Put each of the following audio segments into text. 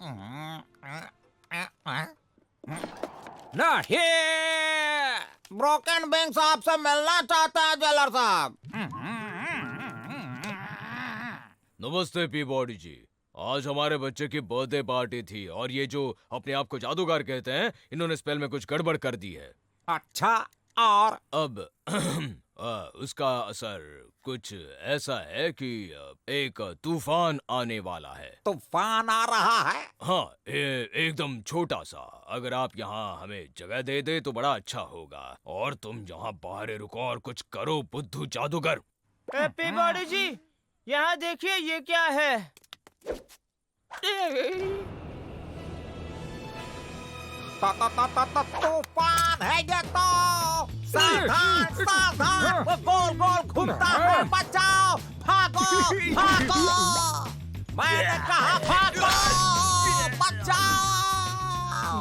नहीं, broken bank साहब से मिलना चाहता है जेलर साहब। नमस्ते पीबॉडी जी, आज हमारे बच्चे की बर्थडे पार्टी थी और ये जो अपने आप को जादूगर कहते हैं, इन्होंने स्पेल में कुछ गड़बड़ कर दी है। अच्छा, और अब उसका असर कुछ ऐसा है कि एक तूफान आने वाला है। तूफान आ रहा है? हाँ, एकदम छोटा सा। अगर आप यहाँ हमें जगह दे दे तो बड़ा अच्छा होगा। और तुम यहाँ बाहर रुको और कुछ करो बुद्धू जादूगर। पीबॉडी जी, यहाँ देखिए, ये क्या है? तूफान है ये तो। सावधान सावधान, वो गोल गोल घूमता है। बचाओ, भागो भागो, मैंने कहा भागो, बचाओ।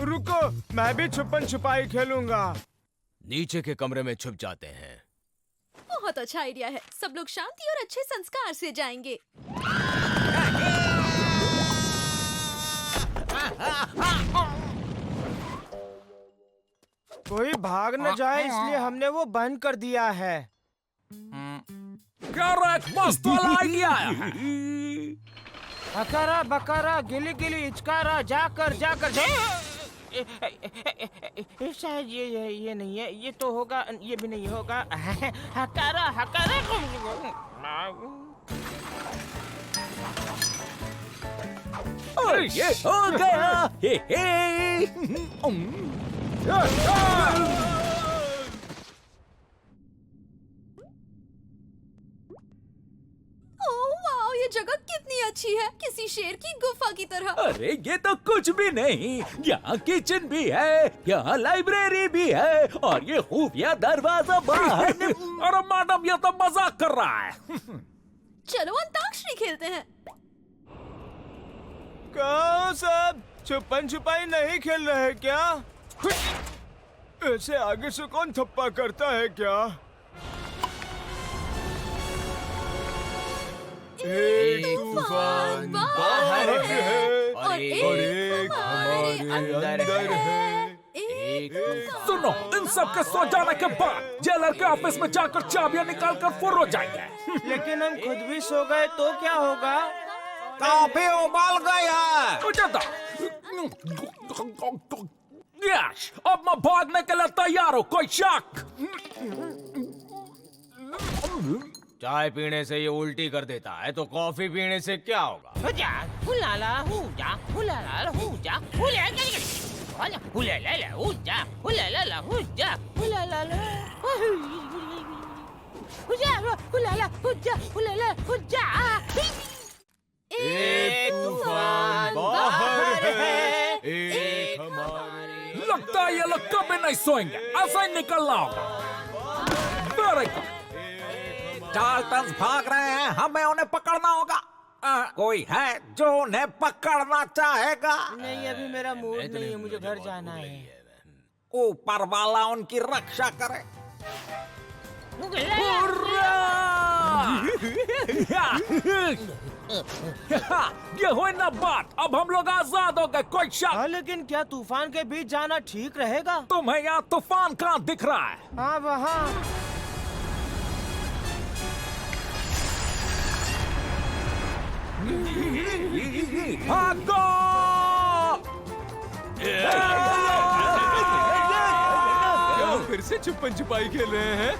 रुको, मैं भी छुपन छुपाई खेलूंगा। नीचे के कमरे में छुप जाते हैं। बहुत अच्छा आइडिया है। सब लोग शांति और अच्छे संस्कार से जाएंगे। कोई भाग न जाए इसलिए हमने वो बंद कर दिया है। एक मस्त वाला आइडिया है। हकारा बकारा गिली गिली इचकारा जाकर जाकर शायद ये नहीं है। ये तो होगा, ये भी नहीं होगा। हकारा हकारा ये हो गया। हे हे। ओह वाओ, ये जगह कितनी अच्छी है, किसी शेर की गुफा की तरह। अरे ये तो कुछ भी नहीं। यहाँ किचन भी है, यहाँ लाइब्रेरी भी है और ये खुफिया दरवाजा बाहर। अरे मैडम, ये तो मजाक कर रहा है। चलो अंताक्षरी खेलते हैं। कहाँ सब छुपन छुपाई नहीं खेल रहे क्या? ऐसे आगे से कौन थप्पा करता है क्या? एक तूफान बाहर है और एक हमारे अंदर है। एक सुनो, इन सब के सो जाने के बाद जेलर के ऑफिस में जाकर चाबियां निकाल कर फुर हो जाएंगे। लेकिन हम खुद भी सो गए तो क्या होगा? कॉफी उबाल गया। यश, अब मैं भागने के लिए तैयार हूँ। कोई शक? चाय पीने से ये उल्टी कर देता है तो कॉफी पीने से क्या होगा? एक तूफान बाहर है, एक हमारे। लगता है ये लोग कभी नहीं सोएंगे। ऐसा ही निकलना होगा। Very good. चार्ल्टन्स भाग रहे हैं, हमें उन्हें पकड़ना होगा। कोई है जो उन्हें पकड़ना चाहेगा? नहीं, अभी मेरा मूड नहीं है, मुझे घर जाना है। ऊपर वाला उनकी रक्षा करे। ये हुई ना बात। अब हम लोग आजाद हो गए। कोई शक? हाँ, लेकिन क्या तूफान के बीच जाना ठीक रहेगा? तुम्हें यहाँ तूफान कहाँ दिख रहा है? हाँ, वहाँ। भागो! क्या फिर से छुपन छुपाई खेल रहे हैं?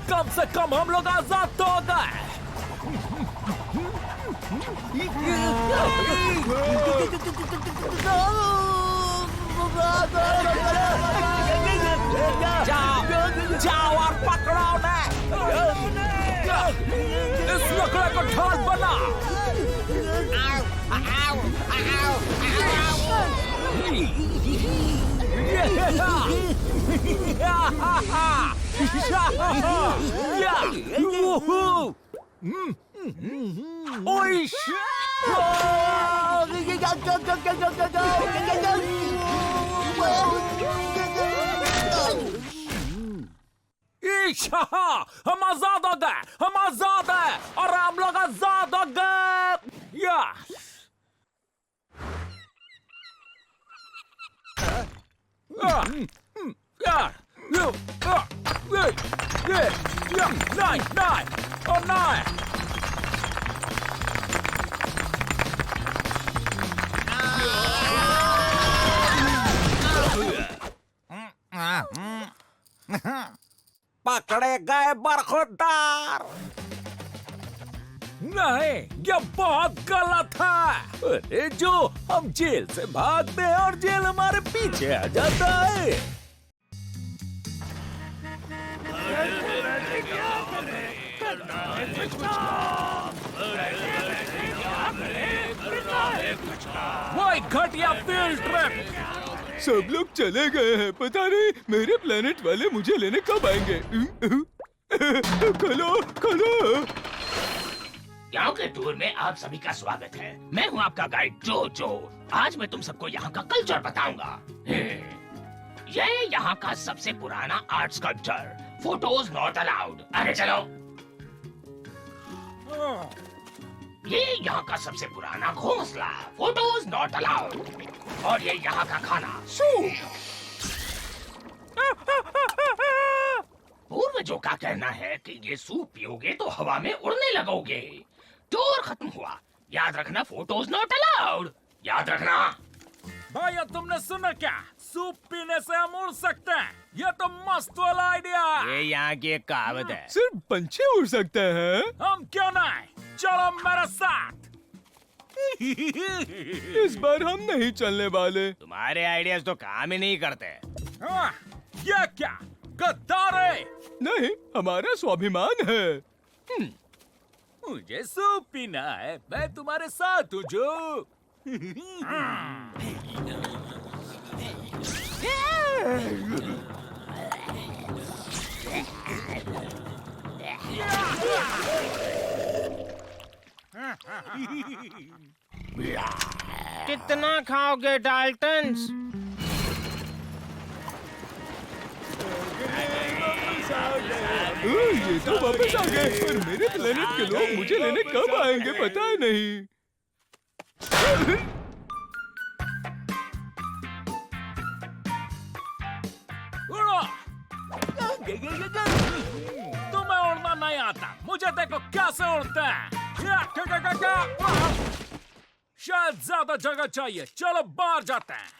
कम से कम हम लोग आजाद तो हो गए। जाओ जाओ और पकड़ो उन्हें। इस लकड़े को ढाल बना। हम आजाद हो गए, हम आजाद हैं और हम लोग आजाद हो गए। Nine. Oh, nine. पकड़े गए बरखुरदार। नहीं, ये बहुत गलत है। अरे जो हम जेल से भागते हैं और जेल हमारे पीछे आ जाता है। वही घटिया फील्ड ट्रिप। सब लोग चले गए हैं, पता नहीं मेरे प्लेनेट वाले मुझे लेने कब आएंगे। खलो गाँव के टूर में आप सभी का स्वागत है। मैं हूँ आपका गाइड जो। आज मैं तुम सबको यहाँ का कल्चर बताऊंगा। ये यहाँ का सबसे पुराना art sculpture, photos not allowed. अरे चलो। ये यहाँ का सबसे पुराना घोंसला, फोटोज नॉट अलाउड। और ये यहाँ का खाना, सूप। पूर्वजों का कहना है कि ये सूप पियोगे तो हवा में उड़ने लगोगे। टूर खत्म हुआ, याद रखना फोटोज नॉट अलाउड। याद रखना। भैया तुमने सुना क्या? सूप पीने से हम उड़ सकते हैं। ये तो मस्त वाला आइडिया। ये यहाँ की एक कहावत है। सिर्फ पंछी उड़ सकते हैं। हम क्यों नहीं? चलो मेरे साथ। इस बार हम नहीं चलने वाले। तुम्हारे आइडियाज तो काम ही नहीं करते। हाँ, ये क्या गद्दार है? नहीं, हमारा स्वाभिमान है। मुझे सूप पीना है। मैं तुम्हारे साथ हूँ जो। कितना खाओगे डाल्टन्स? ये तो वापस आ गए, पर मेरे प्लेनेट के लोग मुझे लेने कब आएंगे पता ही नहीं। उड़ो। तुम्हें उड़ना नहीं आता। मुझे देखो कैसे उड़ता है। शायद ज्यादा जगह चाहिए। चलो बाहर जाते हैं।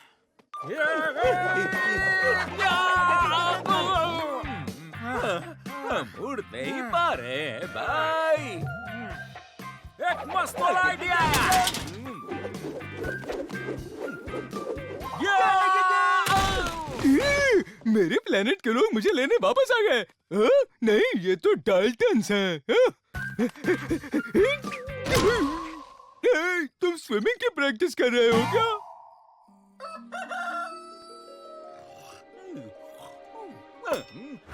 हम उड़ नहीं पा रहे हैं भाई। एक मस्त वाला आइडिया है। मेरे प्लेनेट के लोग मुझे लेने वापस आ गए। नहीं, ये तो डाल्टन्स हैं। तुम स्विमिंग की प्रैक्टिस कर रहे हो क्या?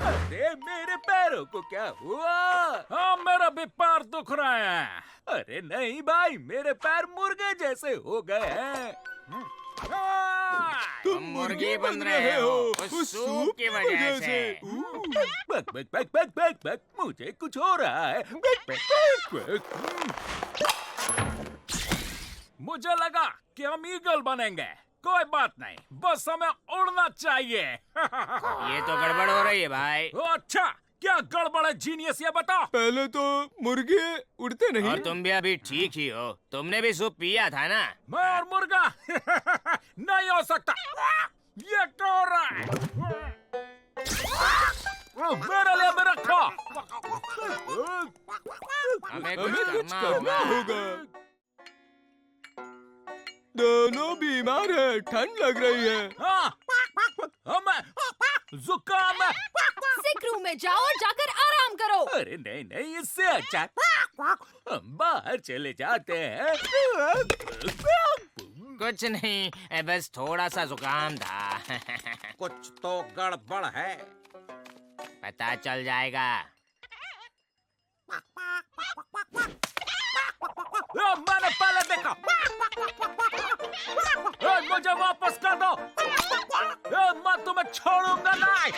अरे मेरे पैरों को क्या हुआ? हाँ, मेरा भी पैर दुख रहा है। अरे नहीं भाई, मेरे पैर मुर्गे जैसे हो गए हैं। तुम मुर्गी बन रहे हो उस सूप की वजह से। बक बक बक बक बक बक, मुझे कुछ हो रहा है। बक बक बक बक। मुझे लगा कि हम ईगल बनेंगे। कोई बात नहीं, बस हमें उड़ना चाहिए। ये तो गड़बड़ हो रही है भाई। अच्छा, क्या गड़बड़ है जीनियस, ये बताओ। पहले तो मुर्गे उड़ते नहीं। और तुम भी अभी ठीक ही हो। तुमने भी सूप पिया था ना? मैं और मुर्गा नहीं हो सकता। ये क्या हो रहा है? मेरे लिए भी रखो। हमें हमें कुछ करना होगा। दोनों बीमार है, ठंड लग रही है। हाँ, हमें जुकाम है। सिक रूम में जाओ और जाकर आराम करो। अरे नहीं नहीं, इससे अच्छा हम बाहर चले जाते हैं। कुछ नहीं, बस थोड़ा सा जुकाम था। कुछ तो गड़बड़ है। पता चल जाएगा। मैंने पहले देखा। मुझे वापस कर दो। मैं तुम्हें छोड़ूंगा नहीं।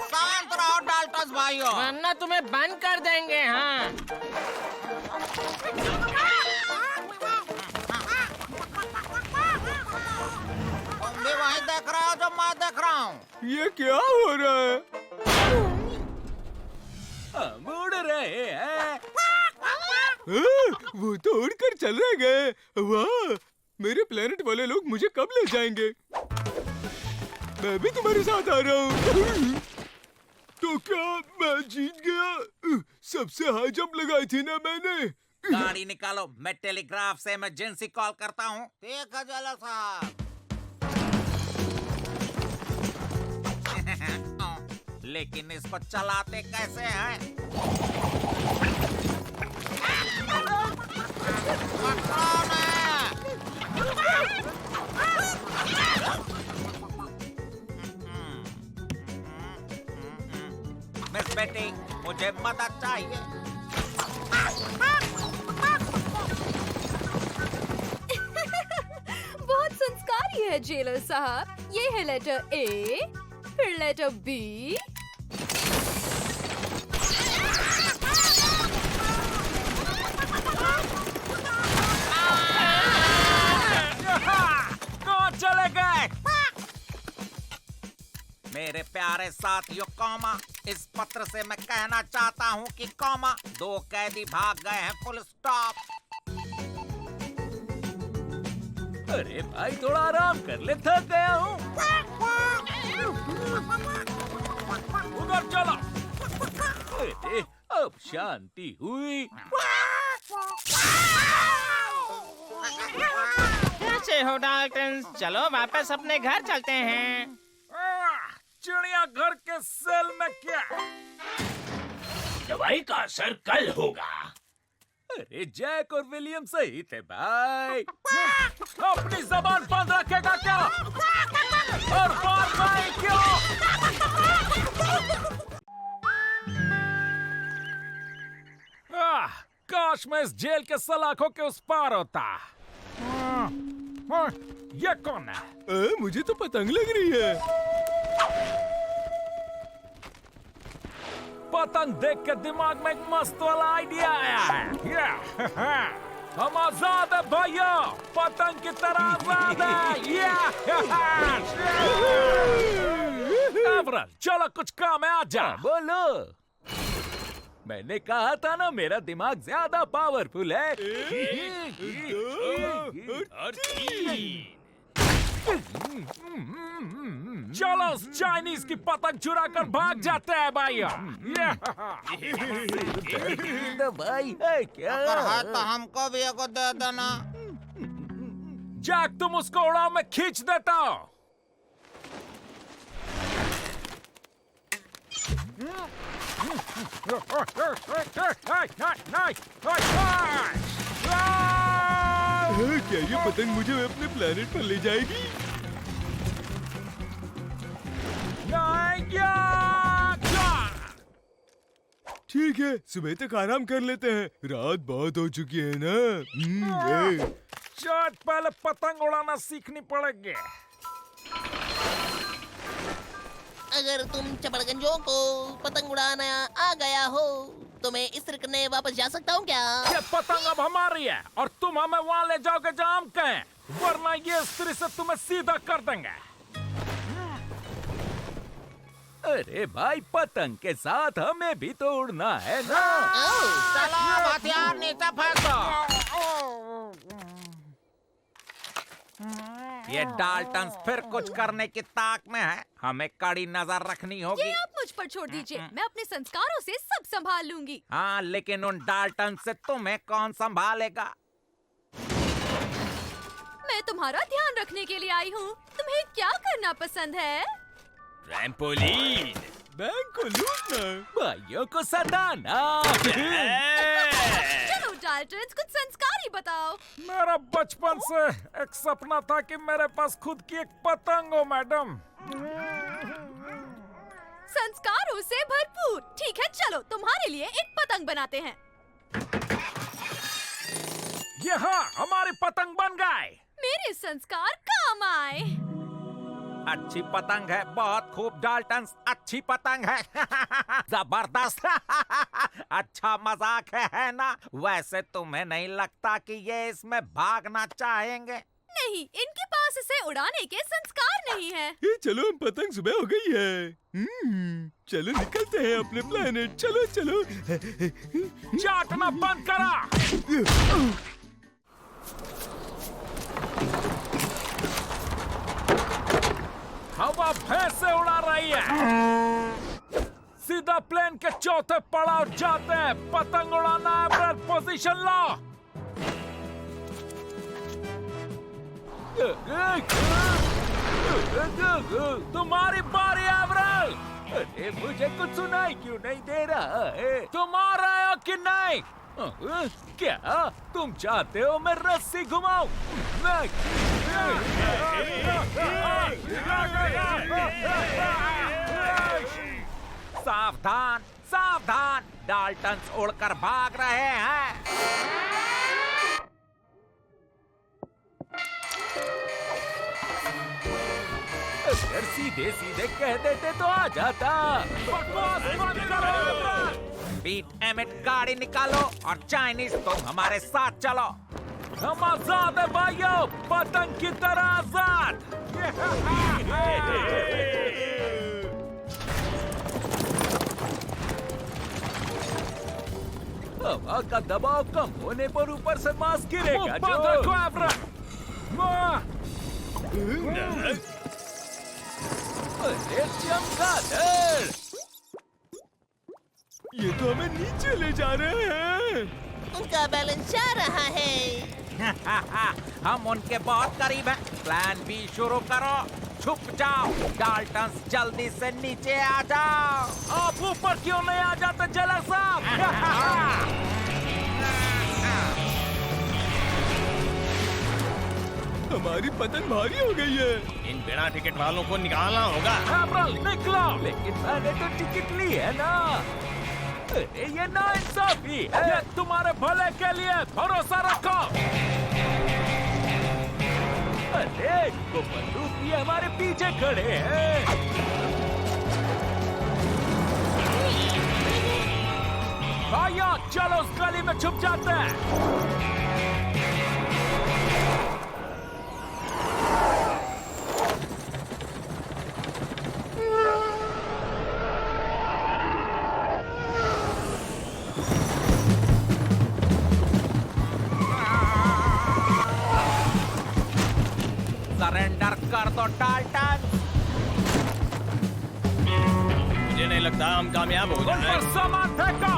शांत रहो डाल्टन भाइयों। वरना तुम्हें बंद कर देंगे। हाँ, तुम भी वही देख रहे हो जो मैं देख रहा हूँ। ये क्या हो रहा है? हम उड़ रहे हैं। वो तो उड़कर चले गए। वाह, मेरे प्लेनेट वाले लोग मुझे कब ले जाएंगे? मैं भी तुम्हारे साथ आ रहा हूँ। तो क्या मैं जीत गया? सबसे हाई जंप लगाई थी ना मैंने। गाड़ी निकालो, मैं टेलीग्राफ से इमरजेंसी कॉल करता हूँ। ठीक है जेलर साहब। लेकिन इसको चलाते कैसे हैं? पकड़ो ना। मिस बेटी, मुझे मदद चाहिए। बहुत संस्कारी है जेलर साहब। ये है लेटर ए, फिर लेटर बी। कहाँ चले गए? मेरे प्यारे साथियों, कॉमा, इस पत्र से मैं कहना चाहता हूँ कि कॉमा, 2 कैदी भाग गए हैं, फुल स्टॉप। अरे भाई थोड़ा आराम कर ले, थक गया हूँ। उधर चलो। अरे अब शांति हुई। कैसे हो डाल्टन? चलो वापस अपने घर चलते हैं। चिड़िया घर के सेल में क्या? दवाई का असर कल होगा। अरे जैक और विलियम सही थे भाई। अपनी जबान बंद रखेगा क्या? और बात भाई क्यों? काश मैं इस जेल के सलाखों के उस पार होता। ये कौन है? मुझे तो पतंग लग रही है। पतंग देख के दिमाग में एक मस्त वाला आइडिया आया है। हम आजाद है भैया, पतंग की तरह आजाद है। एवरल, चलो कुछ काम है, आजा। बोलो। मैंने कहा था ना, मेरा दिमाग ज्यादा पावरफुल है। चलो उस चाइनीज की पतंग चुरा कर भाग जाते हैं भैया। तो भाई है क्या? अगर है तो हमको भी एगो दे देना। जैक, तुम उसको उड़ाओ, मैं खींच देता हूँ। क्या ये पतंग मुझे अपने प्लेनेट पर ले जाएगी? ठीक है, सुबह तक आराम कर लेते हैं। रात बहुत हो चुकी है ना। शायद पहले पतंग उड़ाना सीखनी पड़ेगी। अगर तुम चपड़गंजों को पतंग उड़ाना आ गया हो तो मैं इस करने वापस जा सकता हूँ क्या? ये पतंग अब हमारी है और तुम हमें वहाँ ले जाओगे जहाँ हम कहें, वरना ये स्त्री से तुम्हें सीधा कर देंगे। अरे भाई, पतंग के साथ हमें भी तो उड़ना है ना। चलो अब हथियार नीचे फेंक दो। ये डाल्टन फिर कुछ करने की ताक में है। हमें कड़ी नजर रखनी ये होगी। आप मुझ पर छोड़ दीजिए, मैं अपने संस्कारों से सब संभाल लूंगी। हाँ, लेकिन उन डाल्टन से तुम्हें कौन संभालेगा? तुम्हारा ध्यान रखने के लिए आई हूँ। तुम्हें क्या करना पसंद है? ट्रैम्पोलिन। बैंक को लूटना। भाइयों को सताना। चलो डाल्टन्स, कुछ संस्कार ही बताओ। मेरा बचपन से एक सपना था कि मेरे पास खुद की एक पतंग हो, मैडम। संस्कारों से भरपूर। ठीक है, चलो तुम्हारे लिए एक पतंग बनाते हैं। यहाँ हमारी पतंग बन गए। मेरे संस्कार काम आए। अच्छी पतंग है, बहुत खूब डाल्टन, अच्छी पतंग है। जबरदस्त। अच्छा मजाक है ना? वैसे तुम्हें नहीं लगता कि ये इसमें भागना चाहेंगे? नहीं, इनके पास इसे उड़ाने के संस्कार नहीं है। ये चलो, हम पतंग सुबह हो गई है। चलो निकलते हैं अपने प्लेनेट। चलो चलो। चाटना बंद करा। हवा भैंस से उड़ा रही है। सीधा प्लेन के चौथे पड़ाव जाते हैं। पतंग उड़ाना है, पोजीशन लो। तुम्हारी बारी एवरल। अरे मुझे कुछ सुनाई क्यों नहीं दे रहा है? तुम आ रहे हो कि नहीं? क्या तुम चाहते हो मैं रस्सी घुमाऊं? सावधान, सावधान, डाल्टन उड़कर भाग रहे हैं। अगर सीधे सीधे कह देते तो आ जाता। बकवास मत करो। बीट एमिट, गाड़ी निकालो और चाइनीज तुम हमारे साथ चलो। हम आजाद है भाइयों, पतंग की तरह आजाद। हवा का दबाव कम होने पर ऊपर से मास्क गिरेगा। अरे चमगादड़! ये तो हमें नीचे ले जा रहे हैं। उनका बैलेंस जा रहा है। हम उनके बहुत करीब हैं। प्लान बी शुरू करो। छुप जाओ डाल्टन, जल्दी से नीचे आ जाओ। आप ऊपर क्यों नहीं आ जाते जेलर साहब? हमारी पतंग भारी हो गई है। इन बिना टिकट वालों को निकालना होगा। एवरल निकलो। लेकिन मैंने तो टिकट ली है ना। अरे ये नाइंसाफी है। ये तुम्हारे भले के लिए, भरोसा रखो। अरे वो बंदूक भी हमारे पीछे खड़े हैं। भाइयों चलो उस गली में छुप जाते हैं। सरेंडर कर दो डाल्टन। मुझे नहीं लगता हम कामयाब हो उन जाएं। पर सामान फेंको।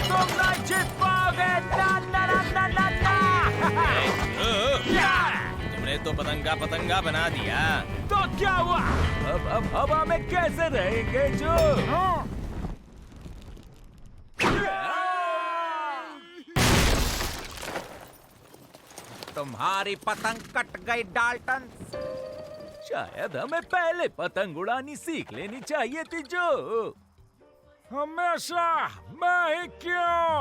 तुम नहीं जीत पाओगे। ना ना ना ना ना ना। तुमने तो पतंगा पतंगा बना दिया। तो क्या हुआ? अब हवा में कैसे रहेंगे जो? तुम्हारी पतंग कट गई डाल्टन। शायद हमें पहले पतंग उड़ानी सीख लेनी चाहिए थी जो। हमेशा मैं ही क्यों?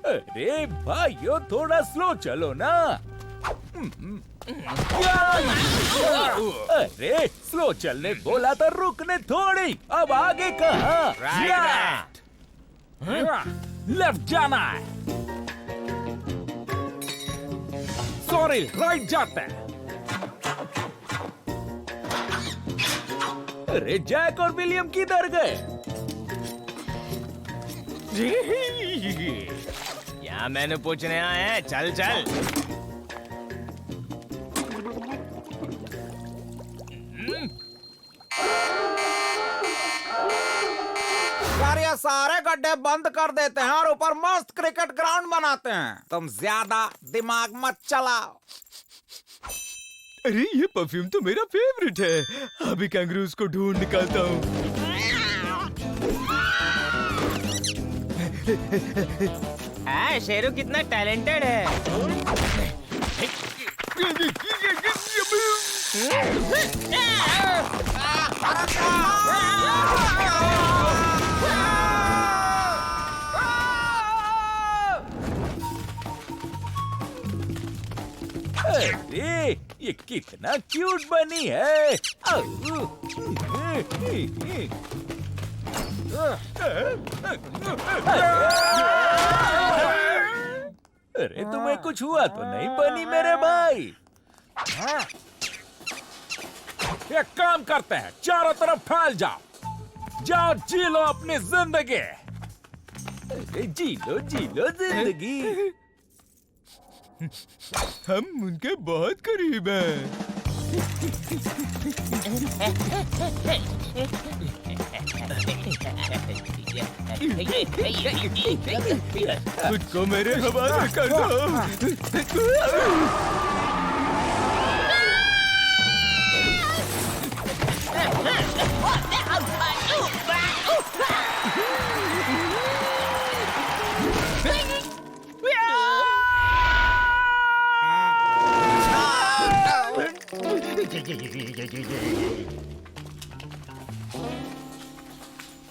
अरे भाइयों थोड़ा स्लो चलो ना। अरे स्लो चलने बोला तो रुकने थोड़ी। अब आगे कहाँ? लेफ्ट जाना है। सॉरी, राइट जाता है। अरे जैक और विलियम किधर गए? क्या मैंने पूछने आए हैं? चल चल। यार ये सारे गड्ढे बंद कर देते हैं और ऊपर मस्त क्रिकेट ग्राउंड बनाते हैं। तुम ज्यादा दिमाग मत चलाओ। अरे ये परफ्यूम तो मेरा फेवरेट है। अभी कैंगरूज को ढूंढ निकालता हूँ। शेरू कितना टैलेंटेड है। अरे ये कितना क्यूट बनी है। अरे तुम्हें कुछ हुआ तो नहीं बनी मेरे भाई? एक काम करते हैं, चारों तरफ फैल जाओ। जाओ जी लो अपनी जिंदगी। अरे जी लो जिंदगी। हम उनके बहुत करीब हैं। खुद को मेरे हवाले कर दो।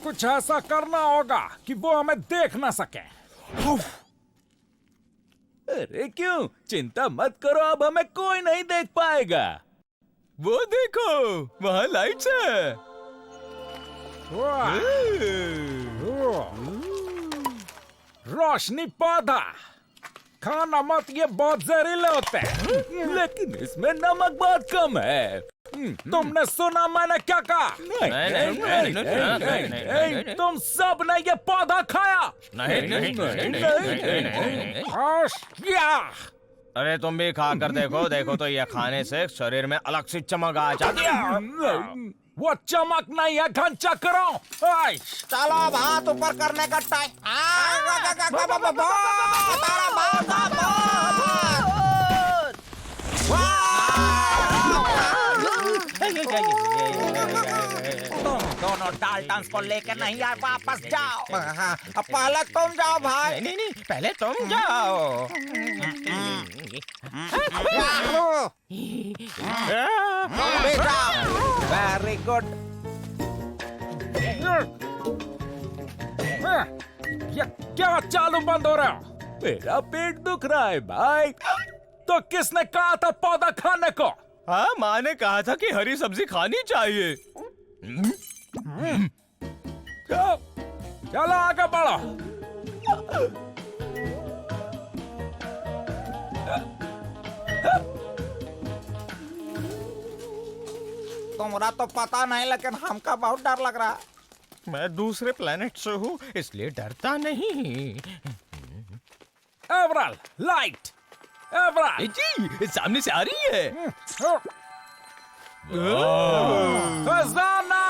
कुछ ऐसा करना होगा कि वो हमें देख ना सके। अरे क्यों चिंता मत करो, अब हमें कोई नहीं देख पाएगा। वो देखो वहाँ लाइट्स है। रोशनी पौधा खाना मत, ये बहुत जहरीले होते हैं। लेकिन इसमें नमक बहुत कम है। तुमने सुना मैंने क्या कहा? नहीं, तुम सब ने ये पौधा खाया। क्या? अरे तुम भी खा कर देखो। देखो तो ये खाने से शरीर में अलग सी चमक आ जाती है। वो चमक नहीं है, घंचा करो। चलो अब हाथ ऊपर करने का टाइम। तुम दोनों डाल्टन्स को लेकर नहीं आए, वापस जाओ। पहले तुम जाओ भाई। नहीं नहीं, पहले तुम जाओ। Very good. ये क्या चालू बंद हो रहा है? मेरा पेट दुख रहा है भाई। तो किसने कहा था पौधा खाने को? हाँ, माँ ने कहा था कि हरी सब्जी खानी चाहिए। चलो आगे बढ़ो। तुम्हारा तो पता नहीं, लेकिन हमका बहुत डर लग रहा है। मैं दूसरे प्लेनेट से हूँ, इसलिए डरता नहीं। एवरल लाइट। एवरल जी सामने से आ रही है। खजाना।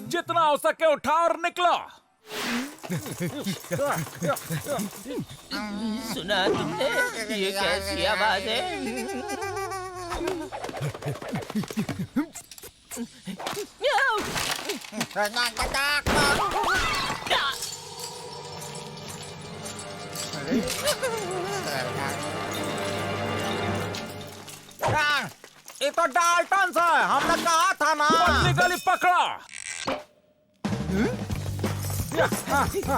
जितना हो सके उठाओ और निकलो। सुना तुमने? ये कैसी आवाज है? ये तो डाल्टन है, हमने कहा था ना। पतली गली पकड़ो।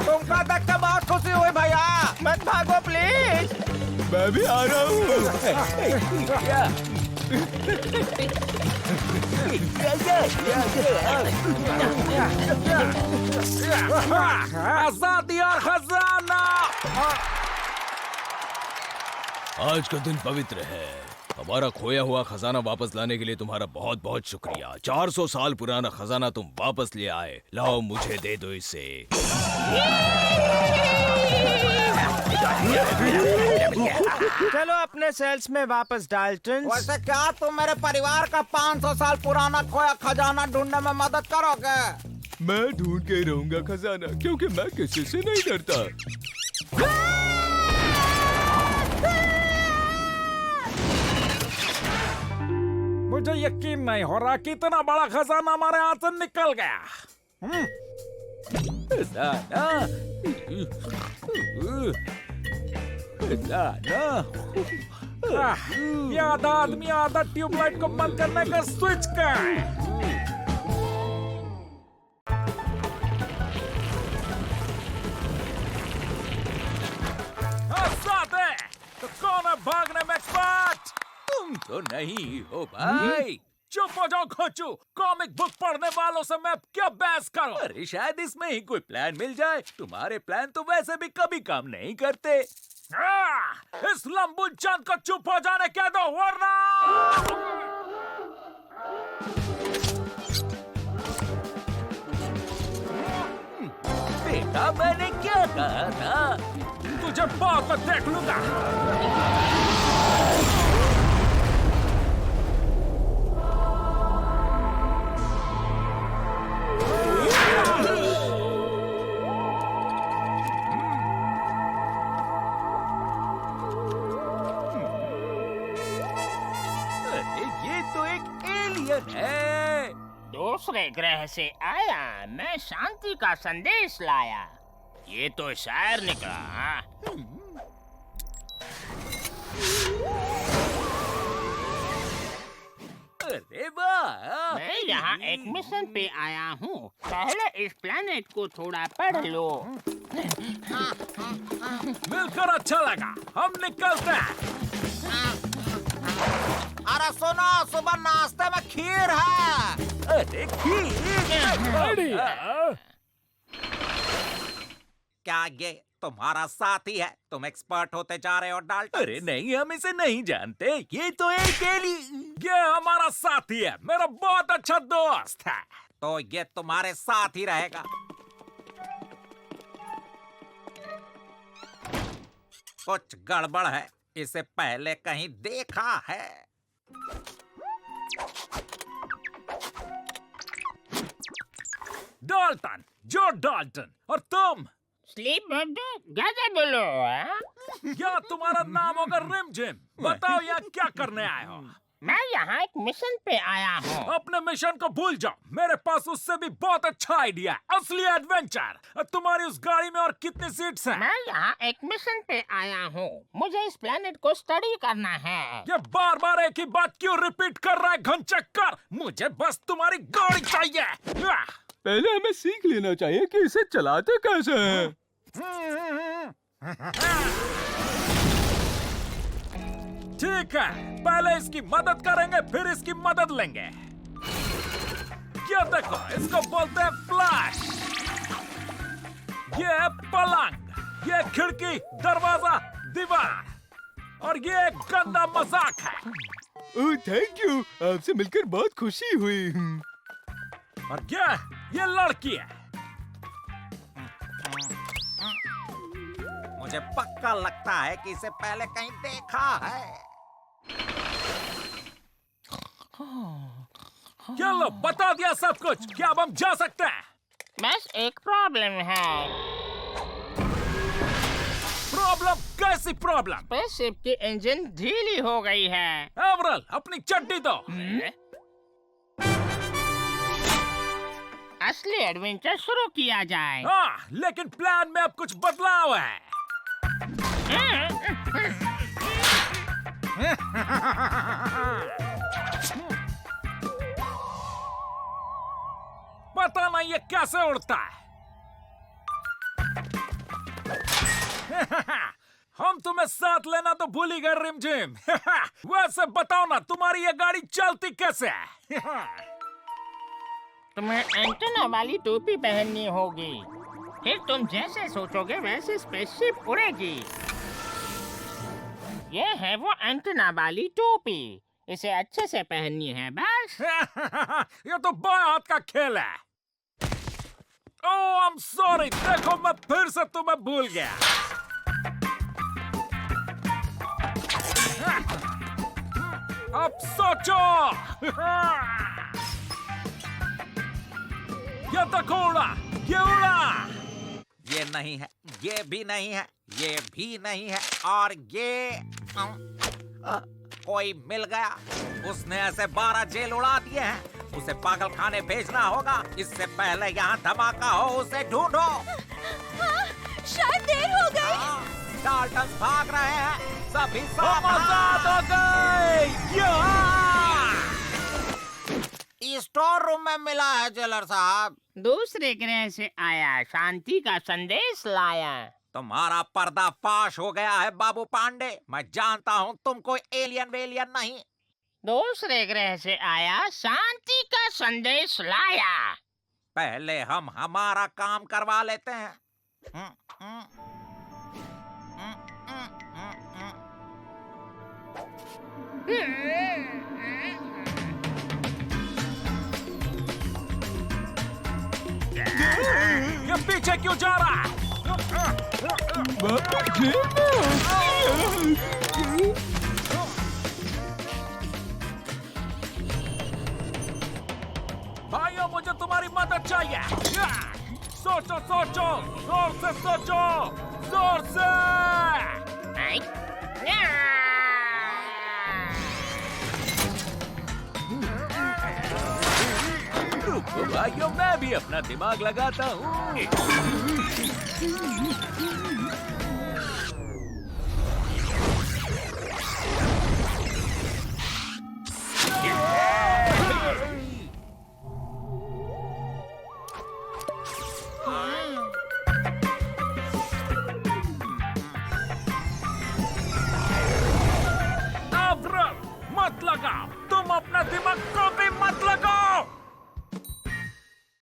तुमका देख के बहुत खुशी हुई भैया। मत भागो प्लीज। मैं भी आ रहा हूँ। आजादी और खजाना। आज का दिन पवित्र है हमारा खोया हुआ खजाना वापस लाने के लिए तुम्हारा बहुत बहुत शुक्रिया। 400 साल पुराना खजाना तुम वापस ले आए। लाओ मुझे दे दो इसे। चलो अपने सेल्स में वापस डाल्टन। वैसे क्या तुम मेरे परिवार का 500 साल पुराना खोया खजाना ढूंढने में मदद करोगे? मैं ढूंढ के रहूंगा खजाना, क्योंकि मैं किसी से नहीं डरता। मुझे यकीन नहीं हो रहा कि इतना बड़ा खजाना हमारे हाथ से निकल गया। ये आधा आदमी आधा ट्यूबलाइट को बंद करने का स्विच का है। तो कौन है भागने में एक्सपर्ट? तुम तो नहीं हो भाई। चुप हो जाओ खोचू। कॉमिक बुक पढ़ने वालों से मैं क्या बहस करूं? अरे शायद इसमें ही कोई प्लान मिल जाए। तुम्हारे प्लान तो वैसे भी कभी काम नहीं करते। इस लंबू चंद को चुप हो जाने कह दो वरना। बेटा मैंने क्या कहा था? तुझे बाद में देख लूंगा। अरे ये तो एक एलियन है। दूसरे ग्रह से आया, मैं शांति का संदेश लाया। ये तो शायर निकला। हाँ? अरे वाह! मैं यहाँ एक मिशन पे आया हूँ। पहले इस प्लेनेट को थोड़ा पढ़ लो। मिलकर अच्छा लगा। हम निकलते हैं। अरे सुनो, सुबह नाश्ते में खीर है। अरे खीर? क्या ये तुम्हारा साथी है? तुम एक्सपर्ट होते जा रहे हो डाल्टन। अरे नहीं, हम इसे नहीं जानते। ये तो एक ये हमारा साथी है, मेरा बहुत अच्छा दोस्त है। तो ये तुम्हारे साथ ही रहेगा। कुछ गड़बड़ है। इसे पहले कहीं देखा है। डाल्टन, जो डाल्टन। और तुम? स्लीप कैसे बोलो? क्या तुम्हारा नाम होगा रिम जिम? बताओ यहाँ क्या करने आए हो? मैं यहाँ एक मिशन पे आया हूँ। अपने मिशन को भूल जाओ। मेरे पास उससे भी बहुत अच्छा आइडिया है। असली एडवेंचर। तुम्हारी उस गाड़ी में और कितनी सीट्स हैं? मैं यहाँ एक मिशन पे आया हूँ। मुझे इस प्लेनेट को स्टडी करना है। ये बार बार एक ही बात क्यों रिपीट कर रहा है घनचक्कर? मुझे बस तुम्हारी गाड़ी चाहिए। पहले हमें सीख लेना चाहिए कि इसे चलाते कैसे हैं। ठीक है, पहले इसकी मदद करेंगे, फिर इसकी मदद लेंगे। ये देखो, इसको बोलते हैं फ्लैश। ये है पलंग, ये खिड़की, दरवाजा, दीवार, और ये एक गंदा मजाक है। ओह थैंक यू, आपसे मिलकर बहुत खुशी हुई। और ये लड़की है। मुझे पक्का लगता है कि इसे पहले कहीं देखा है। चलो, बता दिया सब कुछ। क्या अब हम जा सकते हैं? बस एक प्रॉब्लम है। प्रॉब्लम? कैसी प्रॉब्लम? स्पेसशिप की इंजन ढीली हो गई है। एवरल, अपनी चड्डी दो। असली एडवेंचर शुरू किया जाए। हाँ, लेकिन प्लान में अब कुछ बदलाव है। पता नहीं ये कैसे उड़ता है। हम तुम्हें साथ लेना तो भूल ही गए रिम जिम। वैसे बताओ ना, तुम्हारी ये गाड़ी चलती कैसे है? तुम्हें एंटेना वाली टोपी पहननी होगी, फिर तुम जैसे सोचोगे वैसे स्पेसशिप उड़ेगी। ये है वो एंटेना वाली टोपी। इसे अच्छे से पहननी है बस। ये तो बाएं हाथ का खेल है। ओह, आई एम सॉरी। देखो, मैं फिर से तुम्हें भूल गया। अब सोचो। ये देखो उड़ा, ये उड़ा। ये नहीं है, ये भी नहीं है, ये भी नहीं है, और ये कोई मिल गया। उसने ऐसे 12 जेल उड़ा दिए हैं। उसे पागल खाने भेजना होगा। इससे पहले यहाँ धमाका हो, उसे ढूंढो। हाँ, शायद देर हो गई। डाल्टन भाग रहे हैं। सभी आजाद हो गए। स्टोर रूम में मिला है जेलर साहब। दूसरे ग्रह से आया, शांति का संदेश लाया। तुम्हारा पर्दाफाश हो गया है बाबू पांडे। मैं जानता हूँ तुम कोई एलियन वेलियन नहीं। दूसरे ग्रह से आया, शांति का संदेश लाया। पहले हम हमारा काम करवा लेते हैं। ये पीछे क्यों जा रहा है? वापस जेल में। भाइयों, मुझे तुम्हारी मदद चाहिए। सोचो सोचो, जोर से सोचो, जोर से। भाइयों, मैं भी अपना दिमाग लगाता हूँ। मत लगाओ, तुम अपना दिमाग कभी